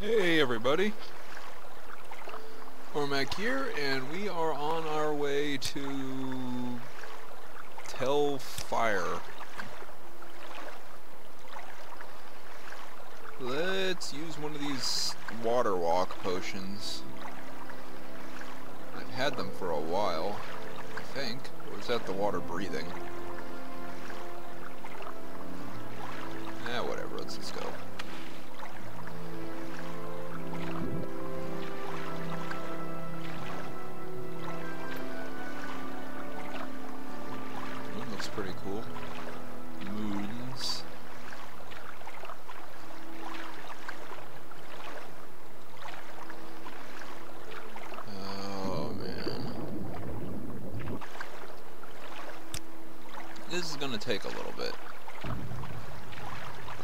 Hey everybody, Bormac here, and we are on our way to Fire. Let's use one of these water walk potions. I've had them for a while, I think. Or is that the water breathing? Whatever, let's just go. Looks pretty cool. Moons. Oh man. This is gonna take a little bit.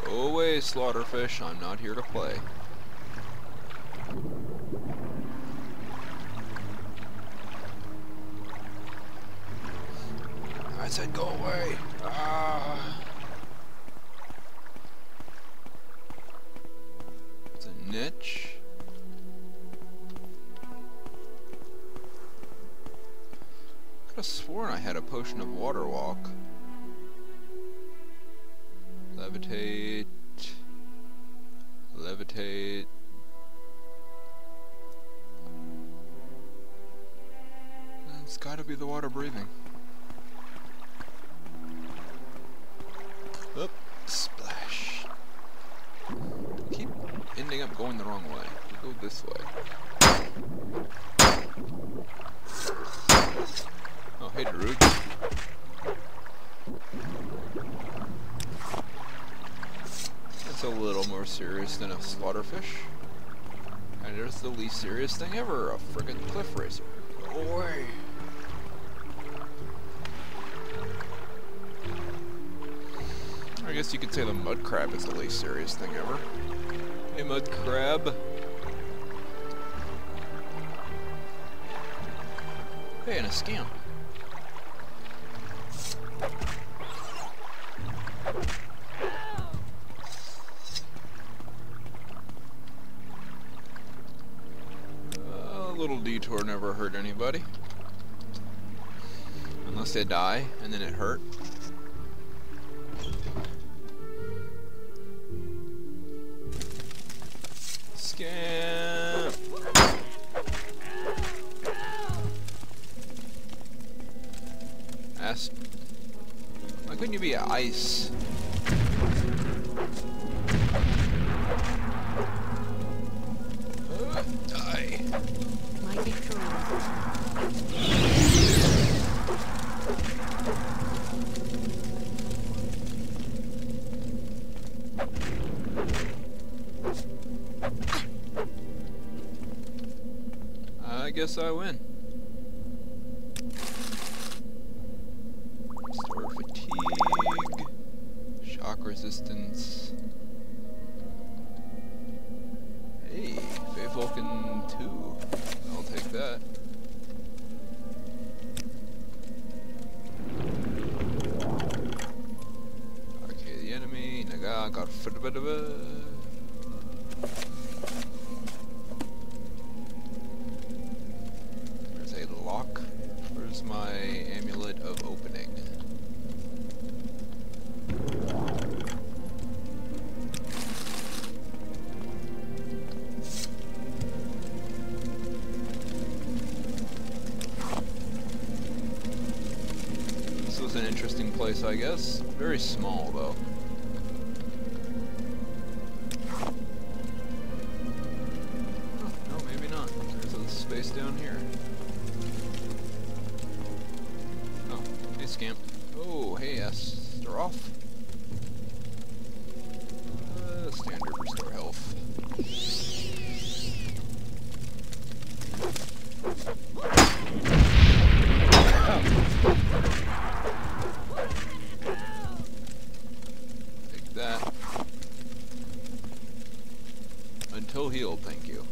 Go away, slaughterfish. I'm not here to play. I said go away. Ah. It's a niche. Could have sworn I had a potion of water walk. Levitate. Levitate. It's gotta be the water breathing. Oop, splash. Keep ending up going the wrong way. Go this way. Oh, hey, Druid. That's a little more serious than a slaughterfish. And there's the least serious thing ever, a friggin' cliff racer. Go away. I guess you could say the mud crab is the least serious thing ever. Hey, mud crab. Hey, and a scamp. A little detour never hurt anybody. Unless they die, and then it hurt. Scamp! Ass. Why couldn't you be ice? Die. My victory. I guess I win. Restore fatigue. Shock resistance. Hey, Fey Vulcan 2. I'll take that. Okay, the enemy. Naga got There's a lock. Where's my amulet of opening? This was an interesting place, I guess. Very small, though. Oh, no, maybe not. There's a space down here. Oh, hey, Scamp. Oh, hey, Esther off. Standard restore health. Take that. Until healed, thank you.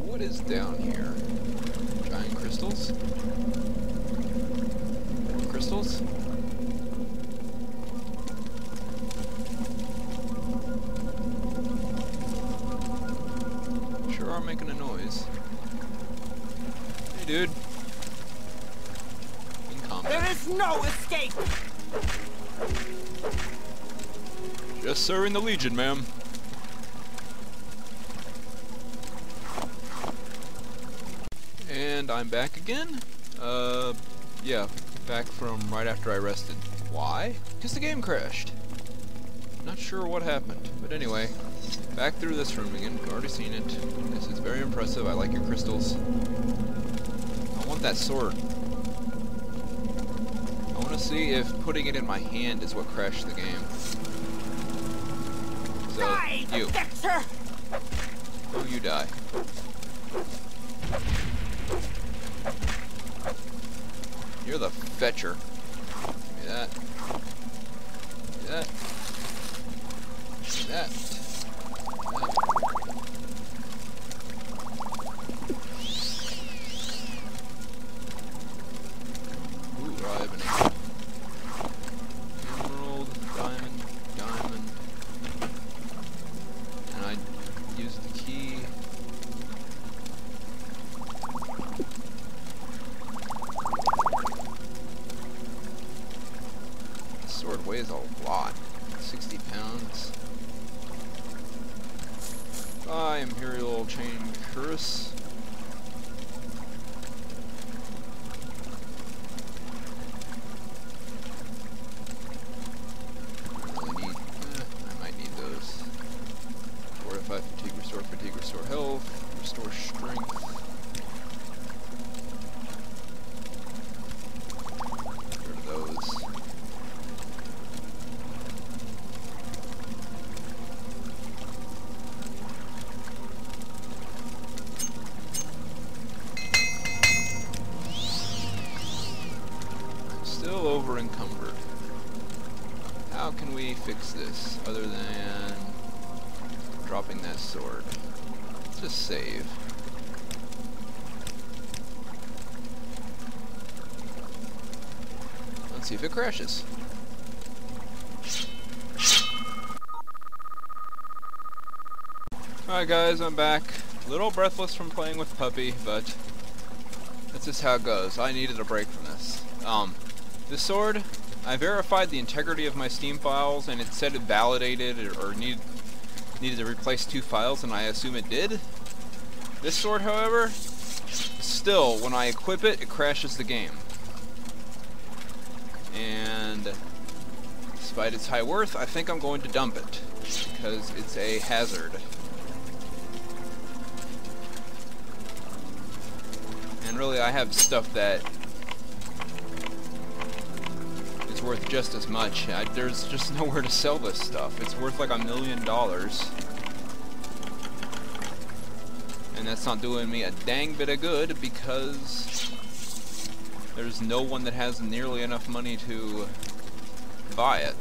What is down here? Giant crystals? crystals? Sure are making a noise. Hey, dude. In combat. There is no escape! Just serving the Legion, ma'am. And I'm back again. Yeah, back from right after I rested. Why? Because the game crashed. Not sure what happened, but anyway, back through this room again. I've already seen it. This is very impressive. I like your crystals. I want that sword. I want to see if putting it in my hand is what crashed the game. So, you. Oh, you die. You're the fetcher. Give me that. Give me that. Give me that. Ooh, raw ebony. Emerald, diamond, diamond. And I used the key. Sword weighs a lot. 60 pounds. By Imperial Chain Curse. Really need, I might need those. Fortify fatigue, restore health, restore strength. Get rid of those. Still over encumbered. How can we fix this other than dropping that sword? Let's just save. Let's see if it crashes. Alright guys, I'm back. A little breathless from playing with Puppy, but that's just how it goes. I needed a break from this. This sword, I verified the integrity of my Steam files, and it said it validated or needed to replace 2 files, and I assume it did. This sword, however, still, when I equip it, it crashes the game. And despite its high worth, I think I'm going to dump it, because it's a hazard. And really, I have stuff that worth just as much. There's just nowhere to sell this stuff. It's worth like $1 million. And that's not doing me a dang bit of good because there's no one that has nearly enough money to buy it.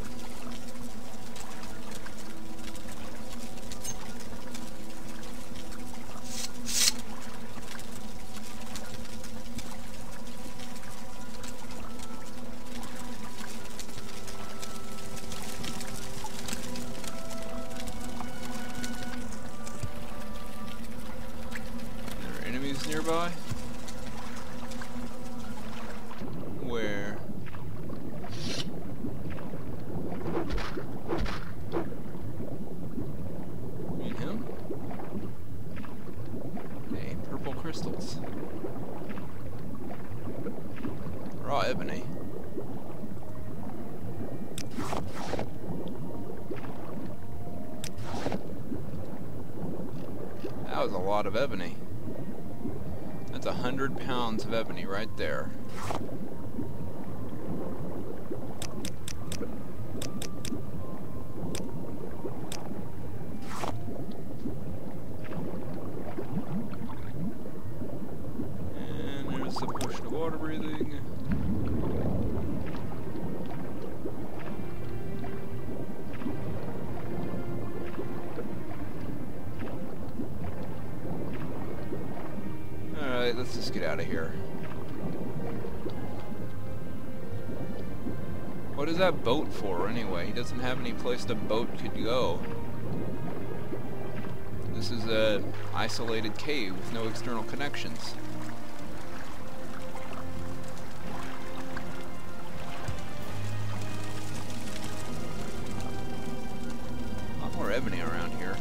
Nearby? Where? Mean him? Hey, purple crystals. Raw ebony. That was a lot of ebony. That's 100 pounds of ebony right there. And there's the potion of water breathing. Let's just get out of here. What is that boat for, anyway? He doesn't have any place the boat could go. This is a isolated cave with no external connections. A lot more ebony around here.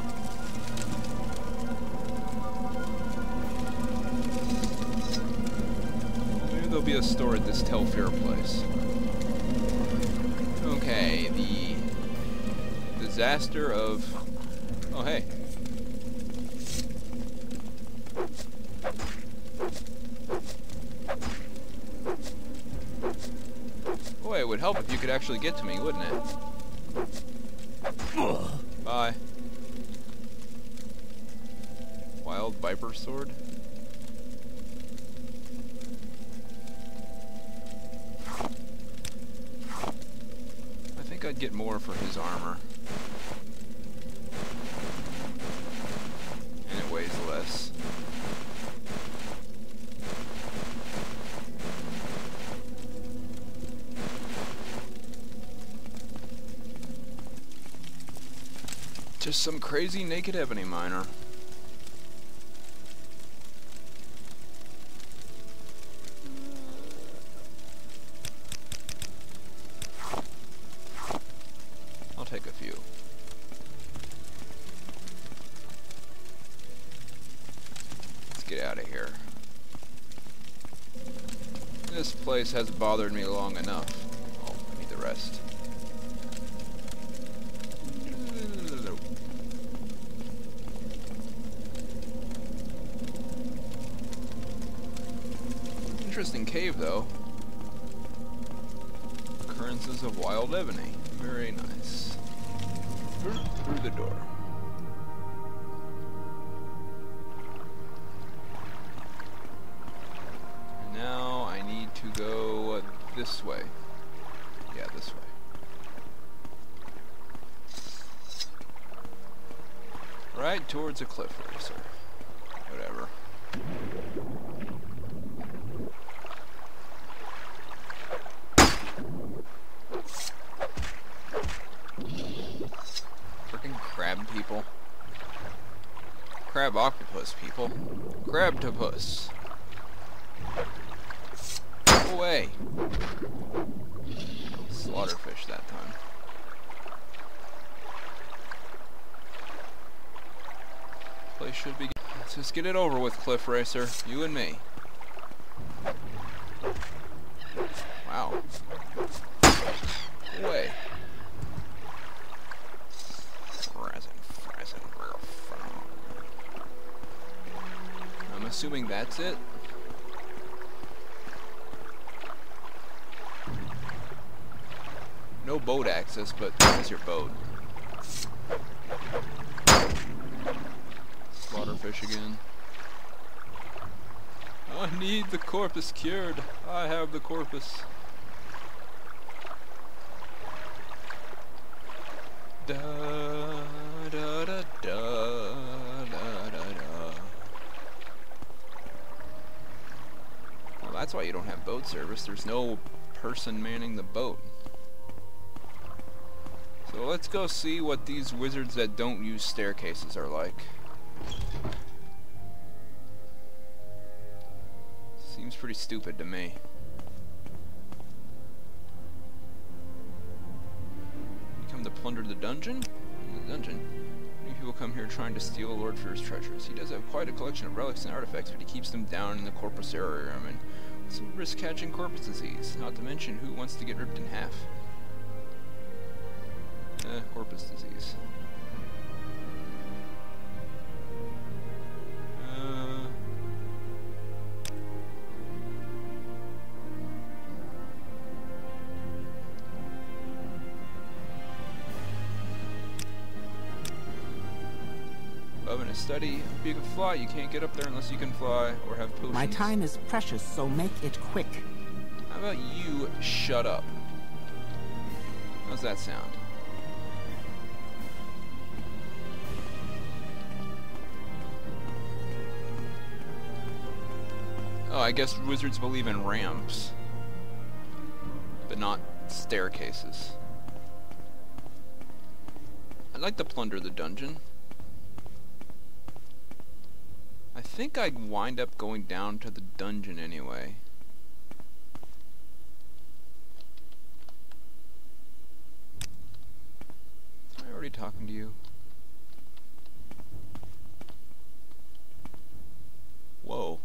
Maybe there'll be a store at this Telfair place. Okay, the disaster of... Oh, hey. Boy, it would help if you could actually get to me, wouldn't it? Bye. Wild Viper Sword? I think I'd get more for his armor. And it weighs less. Just some crazy naked ebony miner. I'll take a few. Let's get out of here. This place has bothered me long enough. Oh, I need the rest. Interesting cave, though. Occurrences of wild ebony. Very nice. Through the door. And now I need to go this way. Yeah, this way. Right towards a cliff racer. Whatever. Crab people. Crab octopus people. Crabtopus. Go away. Slaughterfish that time. Place should be. Let's just get it over with, Cliff Racer. You and me. Wow. Go away. I'm assuming that's it. No boat access, but there's your boat. Slaughterfish again. I need the corpus cured. I have the corpus. Da da da da da da da. Well, that's why you don't have boat service. There's no person manning the boat. So let's go see what these wizards that don't use staircases are like. Seems pretty stupid to me. To plunder the dungeon? In the dungeon. Many people come here trying to steal Lord Fear's treasures. He does have quite a collection of relics and artifacts, but he keeps them down in the Corpusarium and some risk catching Corpus Disease. Not to mention who wants to get ripped in half. Corpus Disease. In a study, if you can fly, you can't get up there unless you can fly or have potions. My time is precious, so make it quick. How about you shut up? How's that sound? Oh, I guess wizards believe in ramps, but not staircases. I'd like to plunder the dungeon. I think I'd wind up going down to the dungeon anyway. Was I already talking to you? Whoa.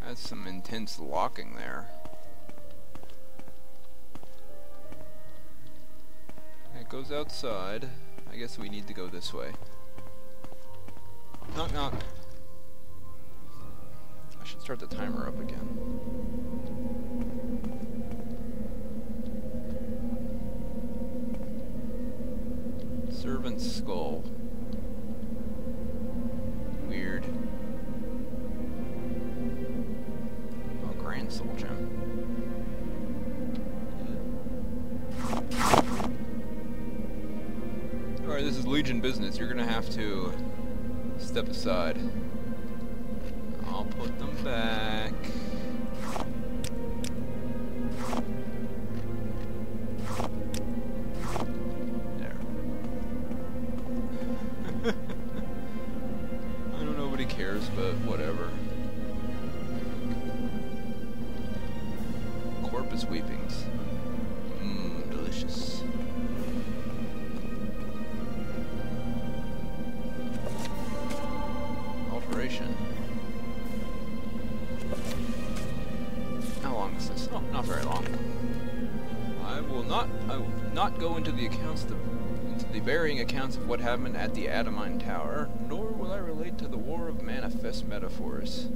That's some intense locking there. It goes outside. I guess we need to go this way. Knock knock. I should start the timer up again. Servant's skull. Weird. Oh, Grand Soul Gem. Alright, this is Legion business. You're gonna have to step aside. I'll put them back. There. I know nobody cares, but whatever. Corpus weepings. Mmm, delicious. Alteration. How long is this? Oh, not very long. I will not go into the varying accounts of what happened at the Adamine Tower, nor will I relate to the war of manifest metaphors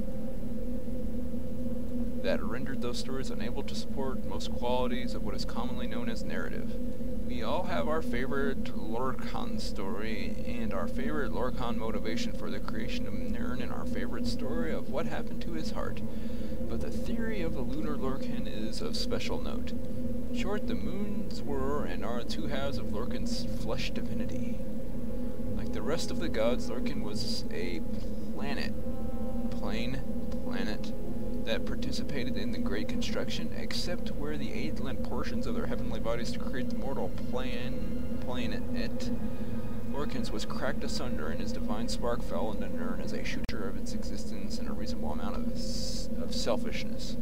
that rendered those stories unable to support most qualities of what is commonly known as narrative. We all have our favorite Lorcan story and our favorite Lorcan motivation for the creation of Nirn and our favorite story of what happened to his heart. But the theory of the lunar Lorcan is of special note. In short, the moons were and are two halves of Lorcan's flesh divinity. Like the rest of the gods, Lorcan was a planet, that participated in the Great Construction, except where the Aid lent portions of their heavenly bodies to create the mortal planet. Lorcan's was cracked asunder, and his divine spark fell into Nirn as a shooter of its existence and a reasonable amount of selfishness.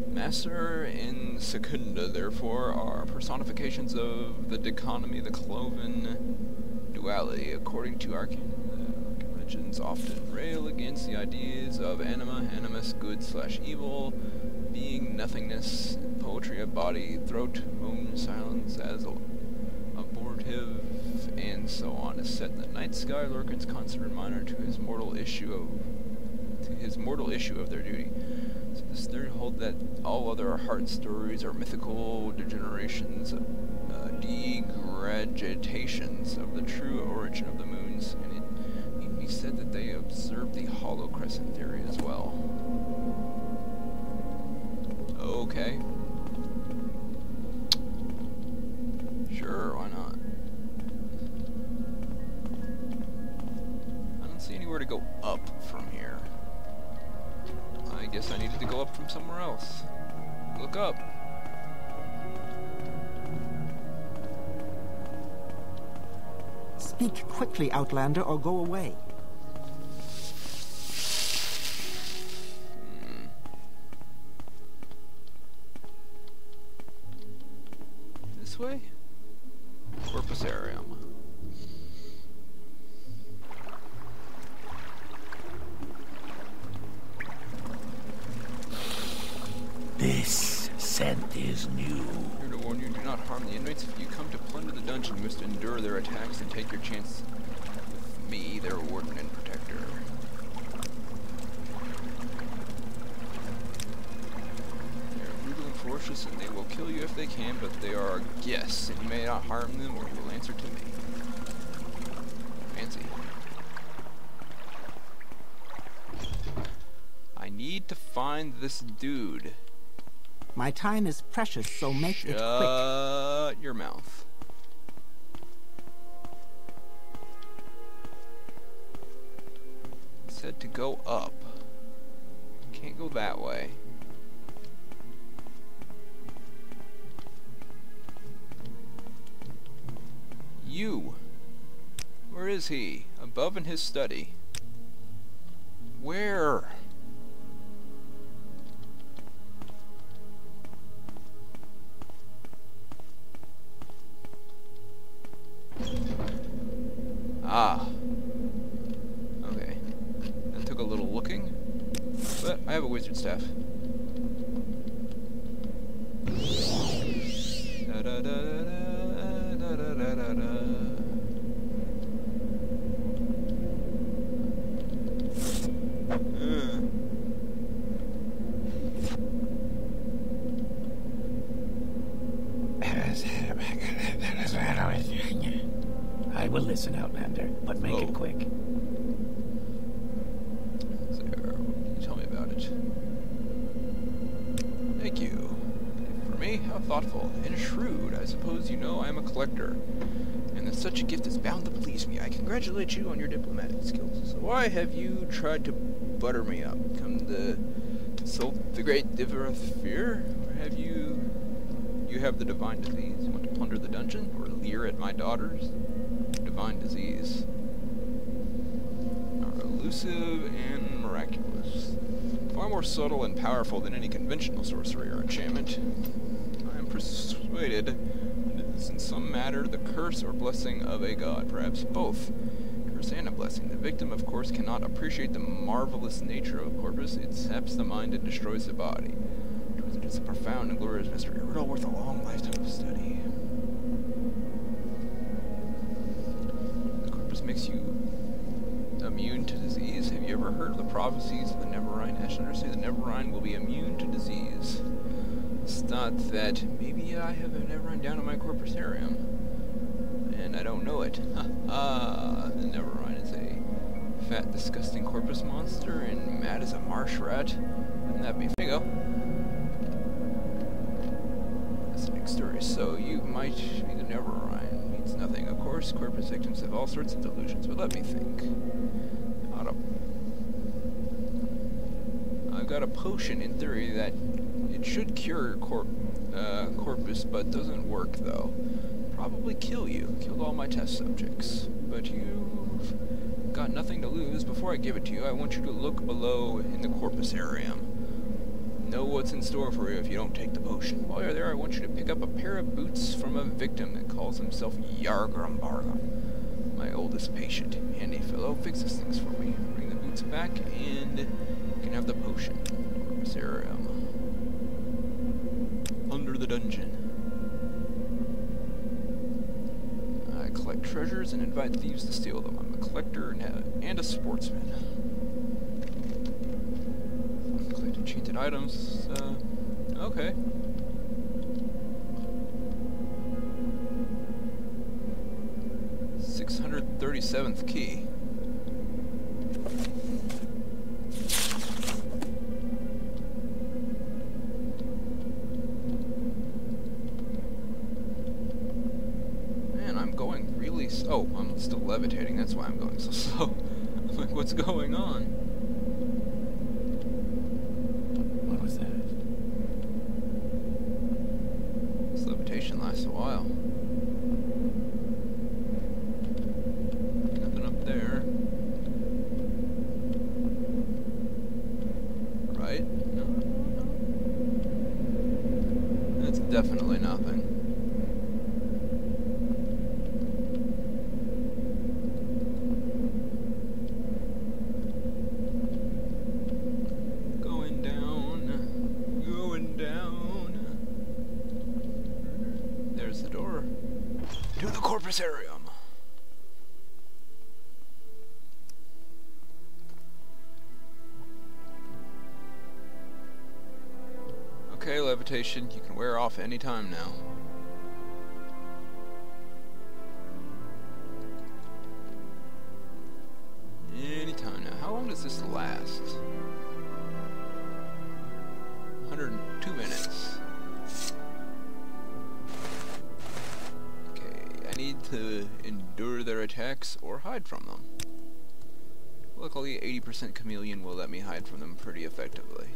Master and Secunda, therefore, are personifications of the dichotomy, the cloven duality. According to Arcane legends, often rail against the ideas of anima, animus, good/evil, being, nothingness, poetry of body, throat, moon, silence as abortive, and so on, is set in the night sky. Lorcan's constant reminder to his mortal issue of their duty. So this theory holds that all other heart stories are mythical degenerations, degradations of the true origin of the moons, and it need be said that they observe the hollow crescent theory as well. Okay. Sure, why not? I don't see anywhere to go up from here. I guess I needed to go up from somewhere else. Look up. Speak quickly, Outlander, or go away. This way? Purposearium. This scent is new. Here to warn you, do not harm the inmates. If you come to plunder the dungeon, you must endure their attacks and take your chance with me, their warden and protector. They are brutal and ferocious, and they will kill you if they can, but they are our guests, and you may not harm them, or you will answer to me. Fancy. I need to find this dude. My time is precious, so make it quick. Shut your mouth. It said to go up. Can't go that way. You! Where is he? Above in his study. Where? Ah. Okay. That took a little looking, but I have a wizard staff. Da da da da da da da da da. I will listen, Outlander, but make it quick. So, tell me about it. Thank you. For me, how thoughtful and shrewd. I suppose you know I am a collector, and that such a gift is bound to please me. I congratulate you on your diplomatic skills. So why have you tried to butter me up? Come to consult the great Fear? Or have you have the divine disease? You want to plunder the dungeon, or leer at my daughters? Divine disease are elusive and miraculous, far more subtle and powerful than any conventional sorcery or enchantment. I am persuaded that it is in some matter the curse or blessing of a god, perhaps both. Curse and a blessing. The victim, of course, cannot appreciate the marvelous nature of Corpus. It saps the mind and destroys the body. It is a profound and glorious mystery, a riddle worth a long lifetime of study. Makes you immune to disease. Have you ever heard of the prophecies of the Neverine? Ashlanders say the Neverine will be immune to disease. It's not that maybe I have a Neverine down in my Corpusarium, and I don't know it. The Neverine is a fat, disgusting corpus monster, and mad as a marsh rat. Wouldn't that be? There you go. That's a big story. So you might be the Neverine. Means nothing. Of course, Corpus Victims have all sorts of delusions, but let me think. I've got a potion in theory that it should cure Corpus, but doesn't work though. Probably kill you. Killed all my test subjects. But you've got nothing to lose. Before I give it to you, I want you to look below in the Corpusarium. Know what's in store for you if you don't take the potion. While you're there, I want you to pick up a pair of boots from a victim that calls himself Yargrambarga, my oldest patient. Handy fellow, fixes things for me. Bring the boots back, and you can have the potion. Purposearium. Under the dungeon. I collect treasures and invite thieves to steal them. I'm a collector and a sportsman. Enchanted items, okay. $637th key. Man, I'm going really slow. Oh, I'm still levitating, that's why I'm going so slow. I'm like, what's going on? Lasts a while. Nothing up there. Right? No. That's definitely nothing. Going down. Going down. There's the door to the Corpusarium. Okay, levitation, you can wear off any time now. Any time now. How long does this last? 102 minutes. Need to endure their attacks or hide from them. Luckily, 80% chameleon will let me hide from them pretty effectively.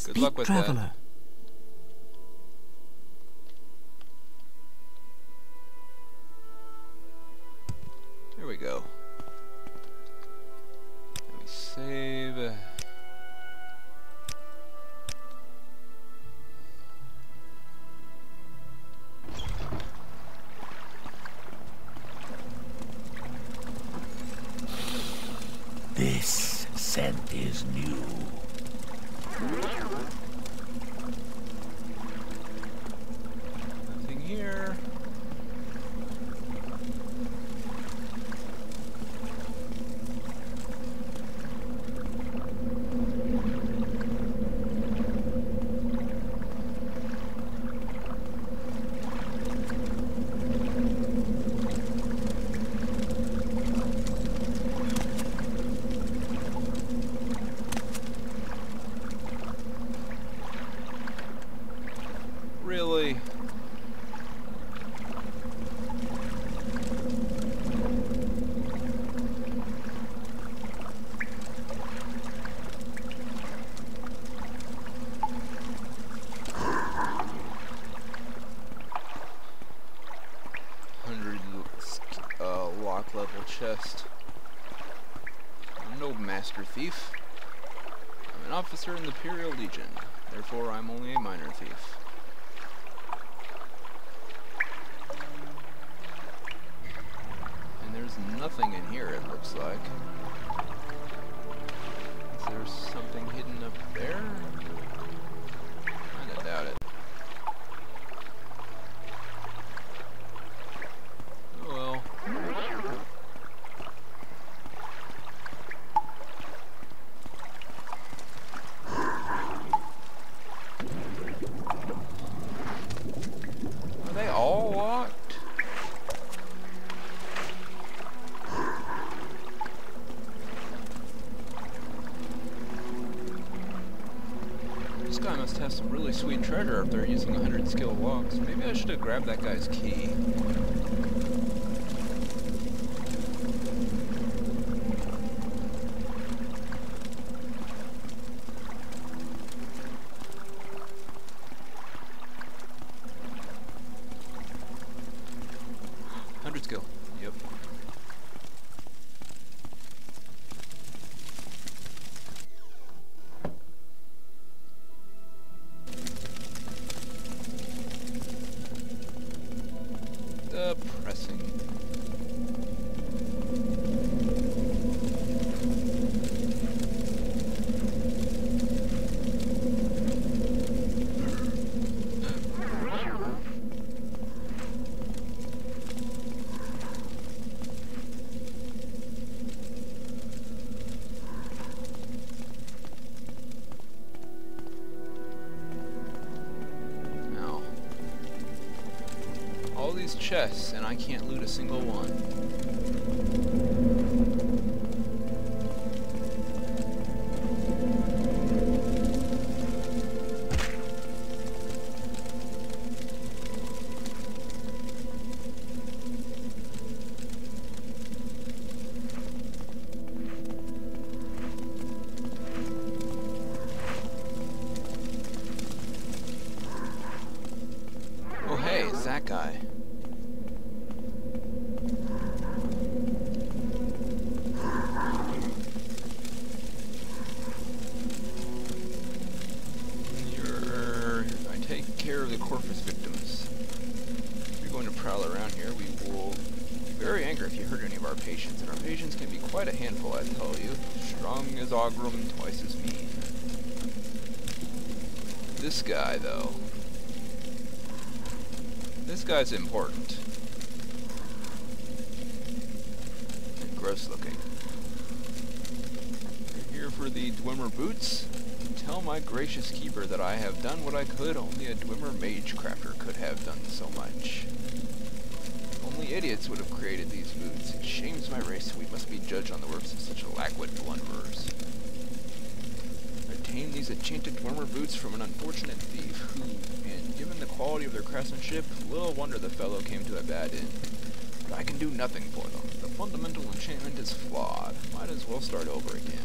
Good luck with that. Traveler. Here we go. Let me save. This scent is new. Nothing here. Really? Lock level chest. I'm no master thief. I'm an officer in the Imperial Legion. Therefore, I'm only a minor thief. And there's nothing in here, it looks like. Is there something hidden up there? Kinda doubt it. Oh well. Are they all locked? This guy must have some really sweet treasure if they're using 100 skill locks. Maybe I should have grabbed that guy's key. Skill. Yep. Depressing. All these chests, and I can't loot a single one. Oh hey, it's that guy. I take care of the Corpus Victims. If you're going to prowl around here, we will be very angry if you hurt any of our patients, and our patients can be quite a handful, I tell you. Strong as Ogrum, twice as mean. This guy, though. This guy's important. And gross looking. You're here for the Dwemer boots? Tell my gracious keeper that I have done what I could. Only a Dwemer mage crafter could have done so much. Only idiots would have created these boots. It shames my race. We must be judged on the works of such lackwit blunderers. I obtained these enchanted Dwemer boots from an unfortunate thief who, and given the quality of their craftsmanship, little wonder the fellow came to a bad end. But I can do nothing for them. The fundamental enchantment is flawed. Might as well start over again.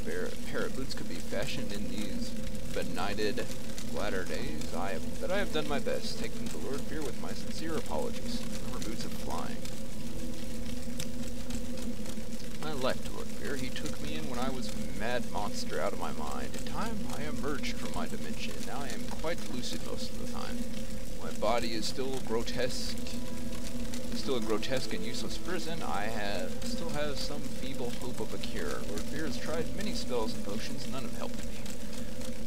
A pair of boots could be fashioned in these benighted latter days, I have done my best, taking the Lord Fear with my sincere apologies. Remember Boots of Flying. I left Lord Fear. He took me in when I was a mad monster out of my mind. In time, I emerged from my dimension. Now I am quite lucid most of the time. My body is still a grotesque and useless prison. Still have some feeble hope of a cure. Lord Fear has tried many spells and potions, none have helped me.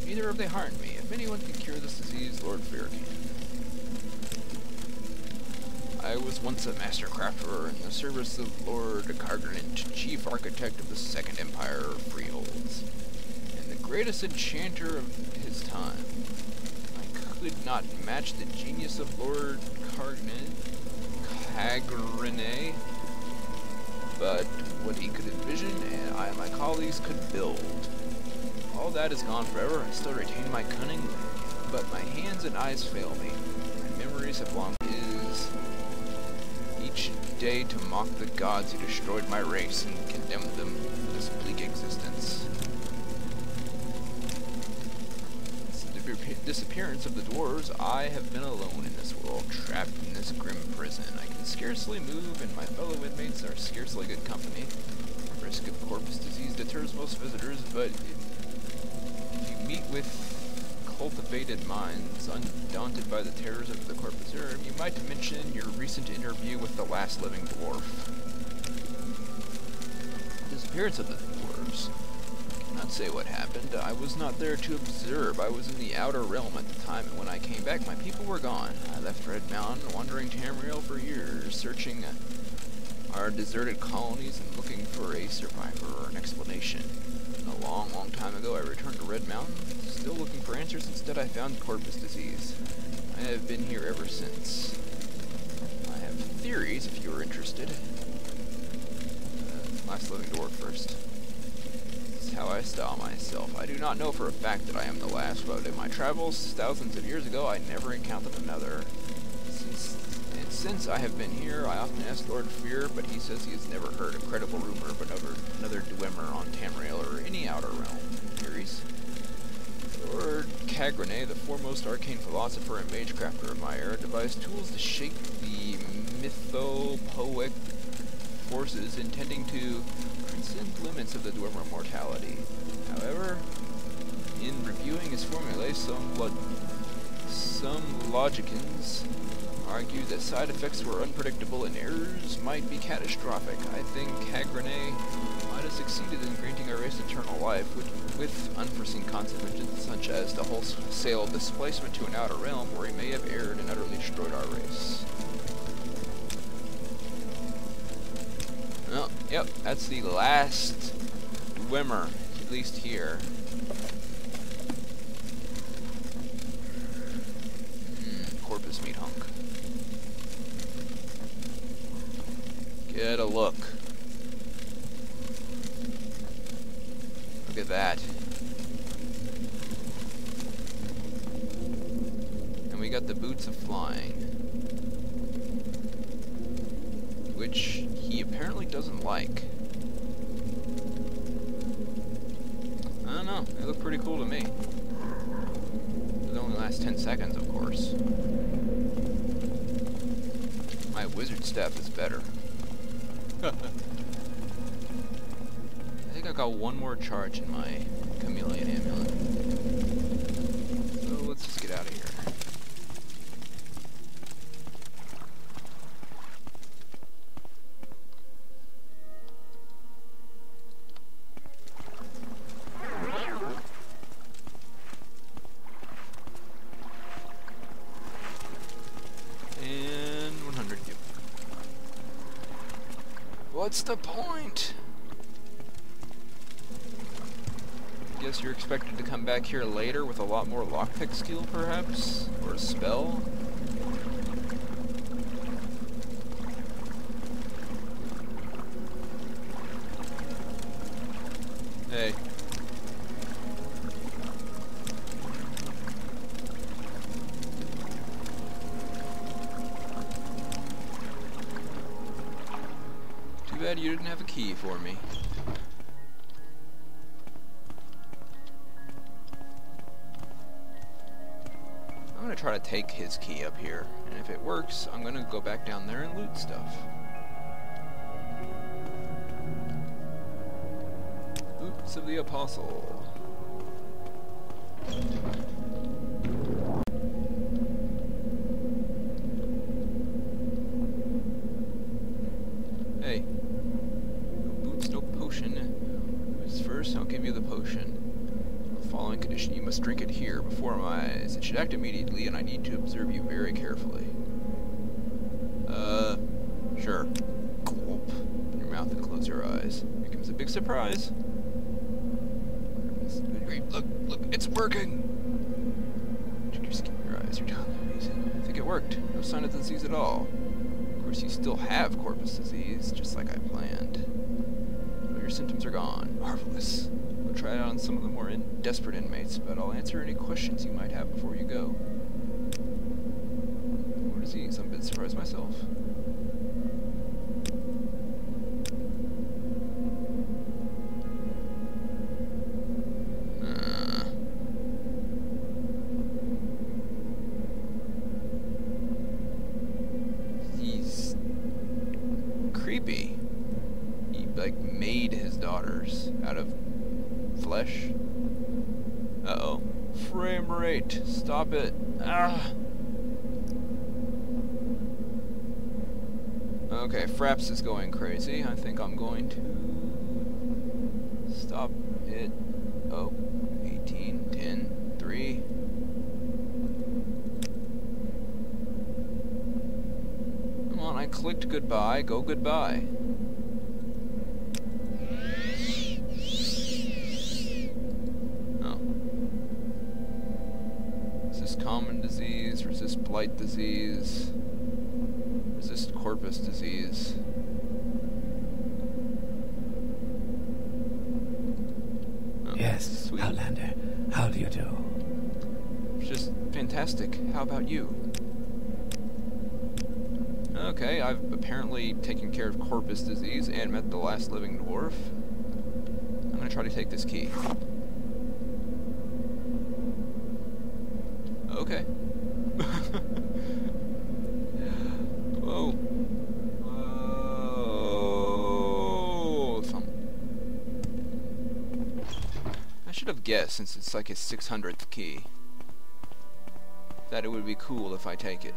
Neither have they harmed me. If anyone can cure this disease, Lord Fear can. I was once a master crafter in the service of Lord Cargranent, chief architect of the Second Empire of Freeholds, and the greatest enchanter of his time. I could not match the genius of Lord Cargranent, but what he could envision, and I and my colleagues could build. All that is gone forever. I still retain my cunning, but my hands and eyes fail me. My memories have long is each day to mock the gods who destroyed my race and condemned them to this bleak existence. Since the disappearance of the dwarves, I have been alone in this world, trapped in this grim prison. I can scarcely move, and my fellow inmates are scarcely good company. The risk of Corpus Disease deters most visitors, but if you meet with cultivated minds, undaunted by the terrors of the Corpusarium, you might mention your recent interview with the last living dwarf. The disappearance of the dwarves. I cannot say what happened. I was not there to observe. I was in the outer realm at the time, and when I came back, my people were gone. I left Red Mountain, wandering Tamriel for years, searching our deserted colonies and looking for a survivor or an explanation. A long, long time ago, I returned to Red Mountain, still looking for answers. Instead, I found Corpus Disease. I have been here ever since. I have theories, if you are interested. Last living dwarf first. This is how I style myself. I do not know for a fact that I am the last, but in my travels, thousands of years ago, I never encountered another. Since I have been here, I often ask Lord Fear, but he says he has never heard a credible rumor of another Dwemer on Tamriel or any outer realm. Theories. Lord Cagranet, the foremost arcane philosopher and magecrafter of my era, devised tools to shape the mythopoeic forces intending to transcend limits of the Dwemer mortality. However, in reviewing his formulae, some logicians argued that side effects were unpredictable and errors might be catastrophic. I think Cagranet might have succeeded in granting our race eternal life, with unforeseen consequences such as the wholesale displacement to an outer realm where he may have erred and utterly destroyed our race. Well, yep, that's the last Dwemer, at least here. Corpus meat hunk. Get a look. Look at that. And we got the Boots of Flying, which he apparently doesn't like. I don't know. They look pretty cool to me. It only lasts 10 seconds, of course. My wizard staff is better. I think I got one more charge in my chameleon amulet. So let's just get out of here. What's the point? I guess you're expected to come back here later with a lot more lockpick skill, perhaps? Or a spell? Hey. Bad you didn't have a key for me. try to take his key up here, and if it works, I'm gonna go back down there and loot stuff. Boots of the Apostle. Hey. No boots, no potion. First, I'll give you the potion. The following condition, you must drink it here, before my eyes. It should act immediately, and I need to observe you very carefully. Sure. Gulp. Open your mouth and close your eyes. Here comes a big surprise. Look, it's working! Check your skin, your eyes, you're doing amazing. I think it worked. No sign of disease at all. Of course, you still have Corpus Disease, just like I planned. But your symptoms are gone. Marvelous. We'll try it out on some of the more desperate inmates, but I'll answer any questions you might have before you go. More disease. I'm a bit surprised myself. He's creepy. He, like, made his daughters out of flesh. Uh-oh. Frame rate. Stop it. Ah! Okay, Fraps is going crazy. I think I'm going to stop it. Oh, 18, 10, 3. Come on, I clicked goodbye. Go goodbye. Common disease, resist blight disease, resist corpus disease. Oh, Yes, sweet. Outlander. How do you do? Just fantastic. How about you? Okay, I've apparently taken care of corpus disease and met the last living dwarf. I'm gonna try to take this key. Okay. Whoa. Whoa. I should have guessed, since it's like his 600th key, that it would be cool if I take it.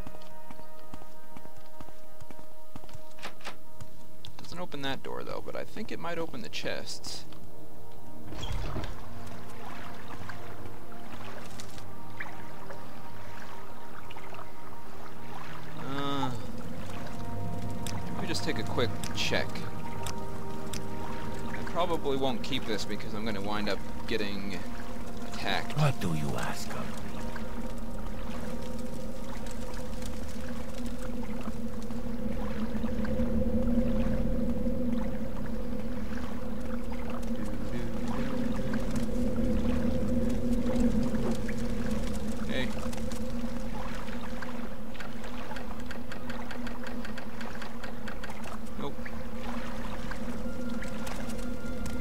Doesn't open that door though, but I think it might open the chests. Just take a quick check. I probably won't keep this because I'm going to wind up getting attacked. What do you ask of me? Hey. Nope.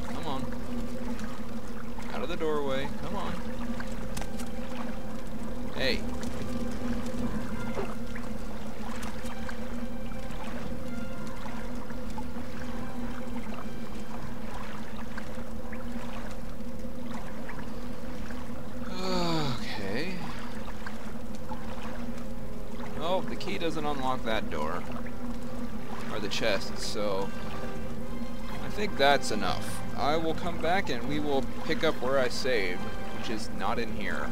Come on. Out of the doorway. Come on. Hey. Okay. Oh, the key doesn't unlock that door. Or the chest, so I think that's enough. I will come back and we will pick up where I saved, which is not in here.